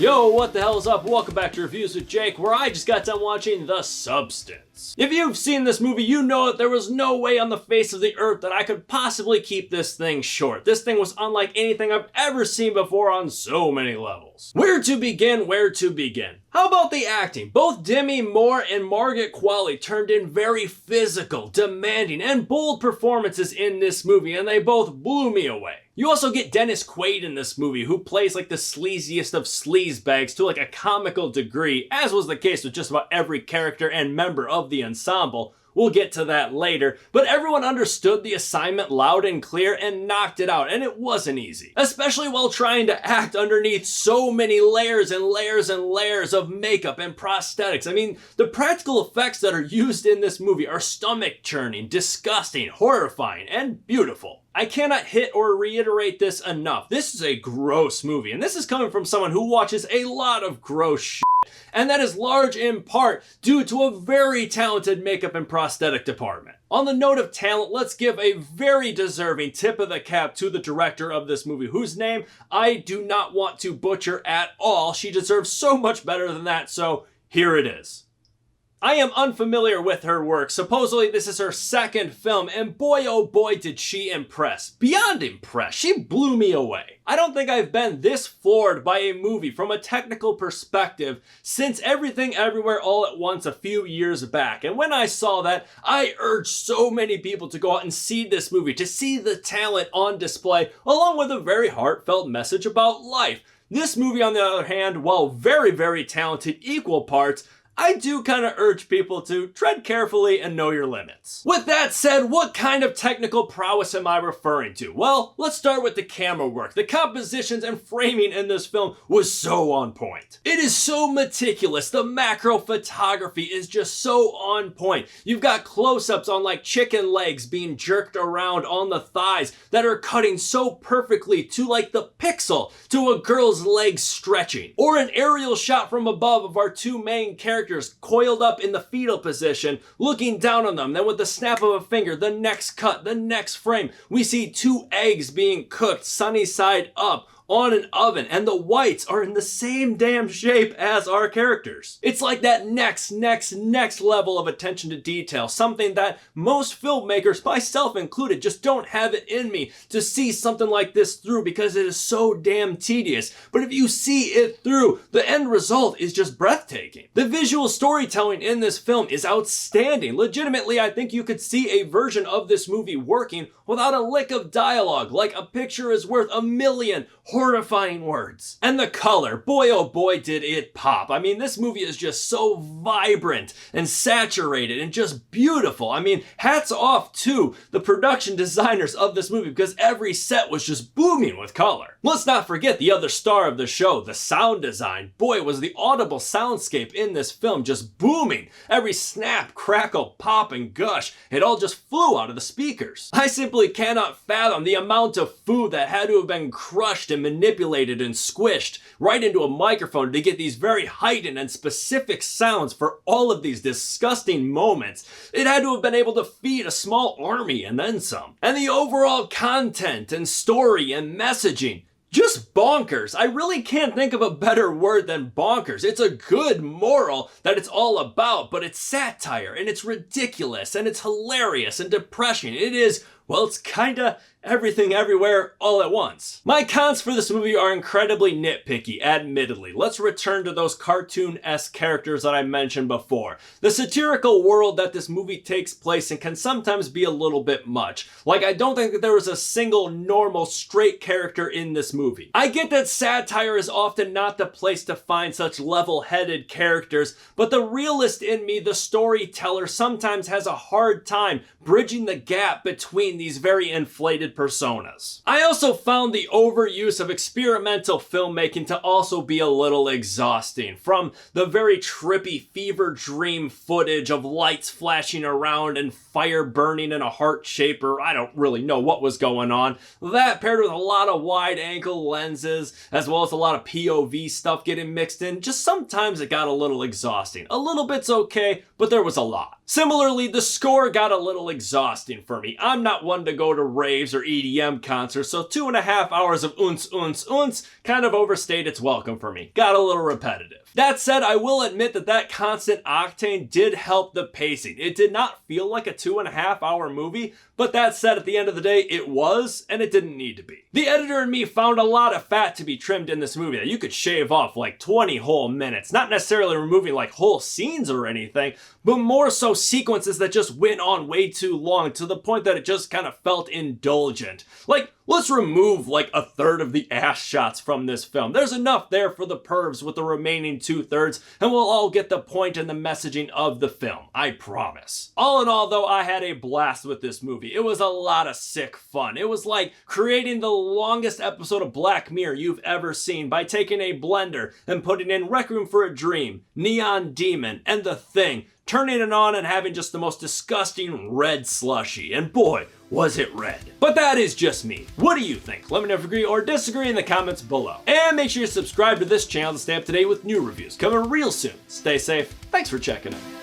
Yo, what the hell is up? Welcome back to Reviews with Jake, where I just got done watching The Substance. If you've seen this movie, you know that there was no way on the face of the earth that I could possibly keep this thing short. This thing was unlike anything I've ever seen before on so many levels. Where to begin? How about the acting? Both Demi Moore and Margaret Qualley turned in very physical, demanding, and bold performances in this movie, and they both blew me away. You also get Dennis Quaid in this movie, who plays like the sleaziest of sleazebags to like a comical degree, as was the case with just about every character and member of the ensemble. We'll get to that later, but everyone understood the assignment loud and clear and knocked it out, and it wasn't easy. Especially while trying to act underneath so many layers and layers and layers of makeup and prosthetics. I mean, the practical effects that are used in this movie are stomach-churning, disgusting, horrifying, and beautiful. I cannot hit or reiterate this enough. This is a gross movie, and this is coming from someone who watches a lot of gross shit. And that is large in part due to a very talented makeup and prosthetic department. On the note of talent, let's give a very deserving tip of the cap to the director of this movie, whose name I do not want to butcher at all. She deserves so much better than that, so here it is. I am unfamiliar with her work. Supposedly this is her second film, and boy oh boy did she impress. Beyond impress, she blew me away. I don't think I've been this floored by a movie from a technical perspective since Everything Everywhere All at Once a few years back. And when I saw that, I urged so many people to go out and see this movie, to see the talent on display, along with a very heartfelt message about life. This movie, on the other hand, while very, very talented equal parts, I do kind of urge people to tread carefully and know your limits. With that said, what kind of technical prowess am I referring to? Well, let's start with the camera work. The compositions and framing in this film was so on point. It is so meticulous. The macro photography is just so on point. You've got close-ups on like chicken legs being jerked around on the thighs that are cutting so perfectly to like the pixel to a girl's legs stretching. Or an aerial shot from above of our two main characters coiled up in the fetal position, looking down on them. Then with the snap of a finger, the next cut, the next frame, we see two eggs being cooked sunny side up on an oven, and the whites are in the same damn shape as our characters. It's like that next level of attention to detail, something that most filmmakers, myself included, just don't have it in me to see something like this through because it is so damn tedious. But if you see it through, the end result is just breathtaking. The visual storytelling in this film is outstanding. Legitimately, I think you could see a version of this movie working without a lick of dialogue, like a picture is worth a million horrifying words. And the color, boy oh boy did it pop. I mean, this movie is just so vibrant and saturated and just beautiful. I mean, hats off to the production designers of this movie because every set was just booming with color. Let's not forget the other star of the show, the sound design. Boy, was the audible soundscape in this film just booming. Every snap, crackle, pop, and gush, it all just flew out of the speakers. I simply cannot fathom the amount of food that had to have been crushed and manipulated and squished right into a microphone to get these very heightened and specific sounds for all of these disgusting moments. It had to have been able to feed a small army and then some. And the overall content and story and messaging, just bonkers. I really can't think of a better word than bonkers. It's a good moral that it's all about, but it's satire and it's ridiculous and it's hilarious and depressing. It is, well, it's kinda Everything Everywhere All at Once. My cons for this movie are incredibly nitpicky, admittedly. Let's return to those cartoon-esque characters that I mentioned before. The satirical world that this movie takes place in can sometimes be a little bit much. Like, I don't think that there was a single normal straight character in this movie. I get that satire is often not the place to find such level-headed characters, but the realist in me, the storyteller, sometimes has a hard time bridging the gap between these very inflated personas. I also found the overuse of experimental filmmaking to also be a little exhausting. From the very trippy fever dream footage of lights flashing around and fire burning in a heart shaper, I don't really know what was going on. That paired with a lot of wide angle lenses, as well as a lot of POV stuff getting mixed in, just sometimes it got a little exhausting. A little bit's okay, but there was a lot. Similarly, the score got a little exhausting for me. I'm not one to go to raves or EDM concerts, so 2.5 hours of unce kind of overstayed its welcome for me. Got a little repetitive. That said, I will admit that constant octane did help the pacing. It did not feel like a 2.5 hour movie, but that said, at the end of the day, it was, and it didn't need to be. The editor and me found a lot of fat to be trimmed in this movie that you could shave off like 20 whole minutes. Not necessarily removing like whole scenes or anything, but more so sequences that just went on way too long to the point that it just kind of felt indulgent. Like, let's remove like a third of the ass shots from this film. There's enough there for the pervs with the remaining 2/3, and we'll all get the point and the messaging of the film, I promise. All in all though, I had a blast with this movie. It was a lot of sick fun. It was like creating the longest episode of Black Mirror you've ever seen by taking a blender and putting in Requiem for a Dream, Neon Demon, and The Thing, turning it on and having just the most disgusting red slushy, and boy, was it red. But that is just me. What do you think? Let me know if you agree or disagree in the comments below. And make sure you subscribe to this channel to stay up to date with new reviews coming real soon. Stay safe. Thanks for checking in.